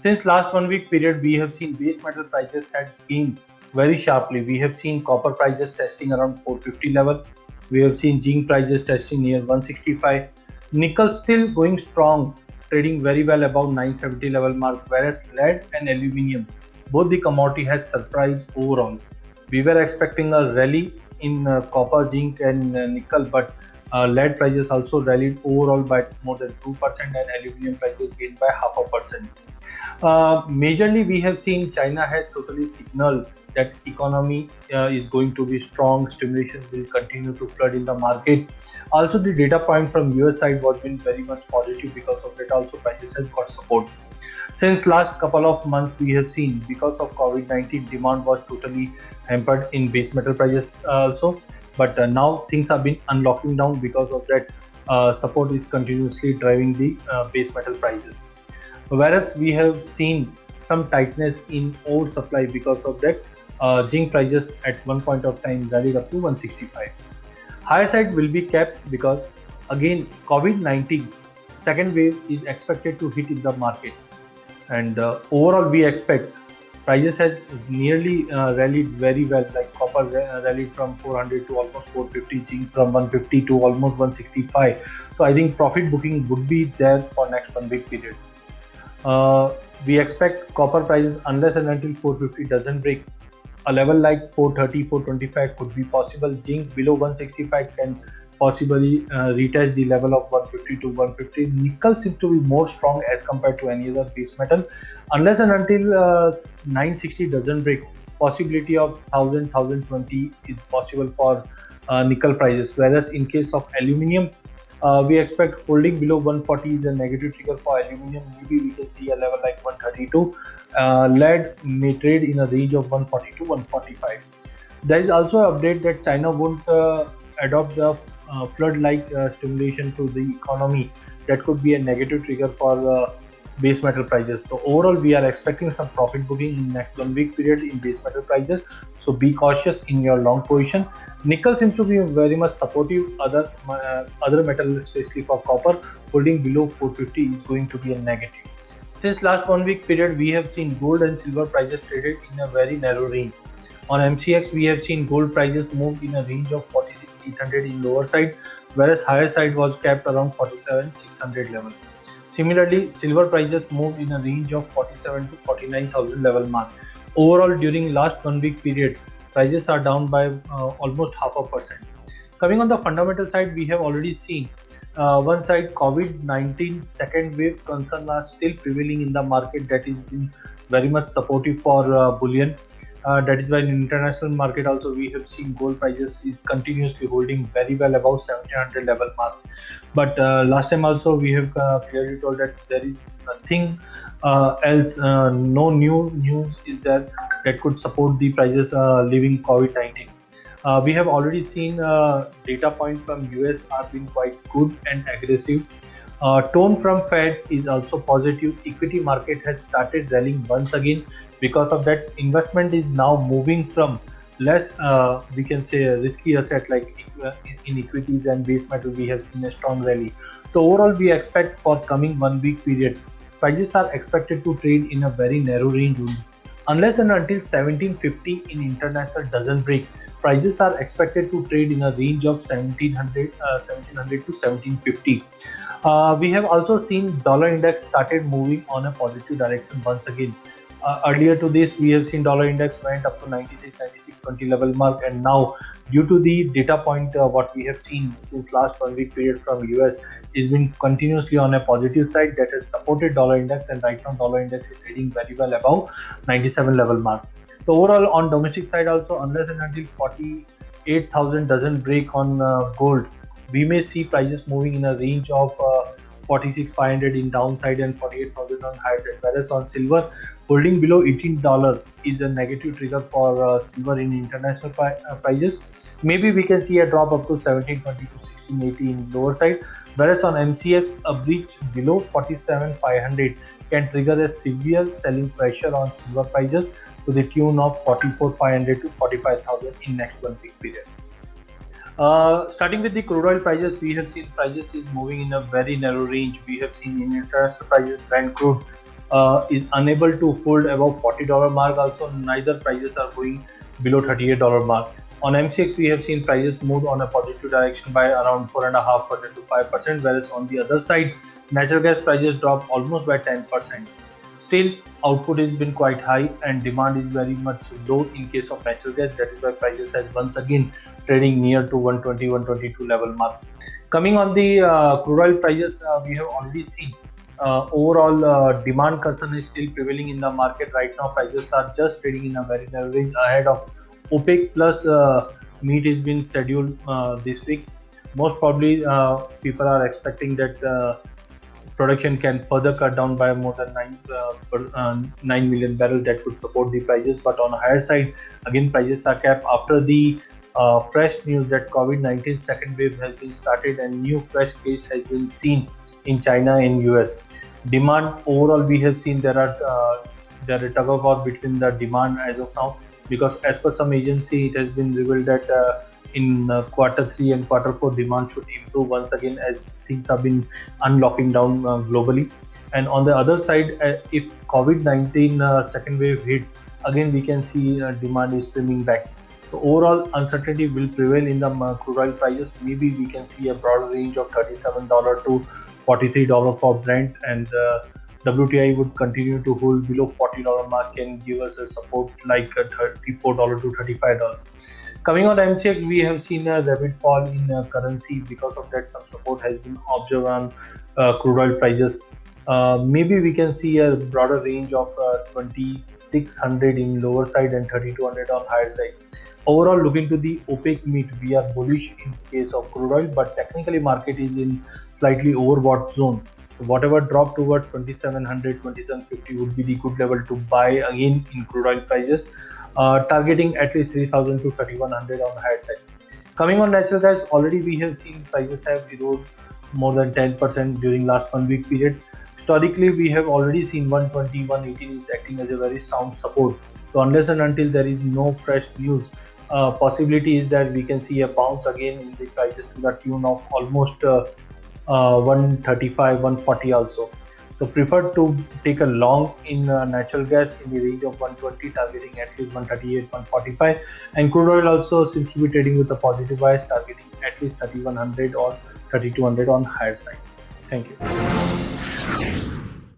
Since last 1 week period, we have seen base metal prices had gained very sharply. We have seen copper prices testing around 450 level. We have seen zinc prices testing near 165. Nickel still going strong, trading very well above 970 level mark, whereas lead and aluminium, both the commodity has surprised overall. We were expecting a rally in copper, zinc, and nickel, but lead prices also rallied overall by more than 2%, and aluminium prices gained by 0.5%. Majorly, we have seen China has totally signaled that economy is going to be strong. Stimulation will continue to flood in the market. Also, the data point from US side was been very much positive. Because of that, also prices has got support. Since last couple of months, we have seen because of COVID-19, demand was totally hampered in base metal prices also. But now things have been unlocking down. Because of that, support is continuously driving the base metal prices. Whereas we have seen some tightness in ore supply. Because of that, zinc prices at one point of time rallied up to 165. Higher side will be kept because again COVID-19 second wave is expected to hit in the market, and overall we expect prices has nearly rallied very well, like copper rallied from 400 to almost 450, zinc from 150 to almost 165. So I think profit booking would be there for next 1 week period. We expect copper prices, unless and until 450 doesn't break, a level like 430, 425 could be possible. Zinc below 165 can possibly retest the level of 150 to 150. Nickel seems to be more strong as compared to any other base metal. Unless and until 960 doesn't break, possibility of 1020 is possible for nickel prices. Whereas in case of aluminium, we expect holding below 140 is a negative trigger for aluminium. Maybe we can see a level like 132. Lead may trade in a range of 140 to 145. There is also an update that China won't adopt the flood-like stimulation to the economy. That could be a negative trigger for base metal prices. So overall, we are expecting some profit booking in next 1 week period in base metal prices. So be cautious in your long position. Nickel seems to be very much supportive. Other metal, especially for copper, holding below 450 is going to be a negative. Since last 1 week period, we have seen gold and silver prices traded in a very narrow range. On MCX, we have seen gold prices move in a range of 46,800 in lower side, whereas higher side was capped around 47,600 level. Similarly, silver prices moved in a range of 47 to 49,000 level mark. Overall, during last 1 week period, prices are down by almost 0.5%. Coming on the fundamental side, we have already seen one side COVID-19 second wave concern are still prevailing in the market. That is been very much supportive for bullion. That is why in international market also we have seen gold prices is continuously holding very well above 1700 level mark. But last time also we have clearly told that there is nothing else, no new news is there that could support the prices leaving COVID-19. We have already seen data point from US are being quite good and aggressive. Tone from Fed is also positive. Equity market has started rallying once again. Because of that, investment is now moving from less, we can say, a risky asset like in equities and base metal. We have seen a strong rally. So overall, we expect for coming 1 week period, prices are expected to trade in a very narrow range only. Unless and until 1750 in international doesn't break, prices are expected to trade in a range of 1700 to 1750. We have also seen dollar index started moving on a positive direction once again. Earlier to this, we have seen dollar index went up to 96, 96.20 level mark, and now due to the data point what we have seen since last 1 week period from US is been continuously on a positive side, that has supported dollar index, and right now dollar index is trading very well above 97 level mark. So overall on domestic side also, unless and until 48,000 doesn't break on gold, we may see prices moving in a range of 46,500 in downside and 48,000 on higher side. Whereas on silver, holding below $18 is a negative trigger for silver in international prices. Maybe we can see a drop up to 1720 to 1680 in lower side. Whereas on MCX, a breach below 47,500 can trigger a severe selling pressure on silver prices to the tune of 44,500 to 45,000 in next 1 week period. Starting with the crude oil prices, we have seen prices is moving in a very narrow range. We have seen in international prices, Brent crude is unable to hold above $40 mark. Also, neither prices are going below $38 mark. On MCX, we have seen prices move on a positive direction by around 4.5% to 5%, whereas on the other side, natural gas prices dropped almost by 10%. Still, output has been quite high and demand is very much low in case of natural gas. That is why prices has once again trading near to 120, 122 level mark. Coming on the crude oil prices, we have already seen overall demand concern is still prevailing in the market. Right now, prices are just trading in a very narrow range ahead of OPEC plus meet is being scheduled this week. Most probably, people are expecting that production can further cut down by more than 9 million barrels. That could support the prices. But on the higher side, again, prices are capped after the fresh news that COVID-19 second wave has been started and new fresh case has been seen in China and US. Demand overall, we have seen there are tug of war between the demand as of now, because as per some agency, it has been revealed that in Q3 and Q4, demand should improve once again as things have been unlocking down globally. And on the other side, if COVID-19 second wave hits, again we can see demand is streaming back. So overall, uncertainty will prevail in the crude oil prices. Maybe we can see a broader range of $37 to $43 for Brent, and WTI would continue to hold below $40 mark, can give us a support like $34 to $35. Coming on MCX, we have seen a rapid fall in currency. Because of that, some support has been observed on crude oil prices. Maybe we can see a broader range of 2600 in lower side and 3200 on higher side. Overall, looking to the OPEC meet, we are bullish in case of crude oil, but technically market is in slightly overbought zone. So whatever drop towards 2700, 2750 would be the good level to buy again in crude oil prices, targeting at least 3000 to 3100 on the higher side. Coming on natural gas, already we have seen prices have eroded more than 10% during last 1 week period. Historically, we have already seen 120, 118 is acting as a very sound support. So unless and until there is no fresh news, possibility is that we can see a bounce again in the prices to the tune of almost 135, 140 also. So prefer to take a long in natural gas in the range of 120, targeting at least 138, 145. And crude oil also seems to be trading with a positive bias, targeting at least 3100 or 3200 on higher side. Thank you.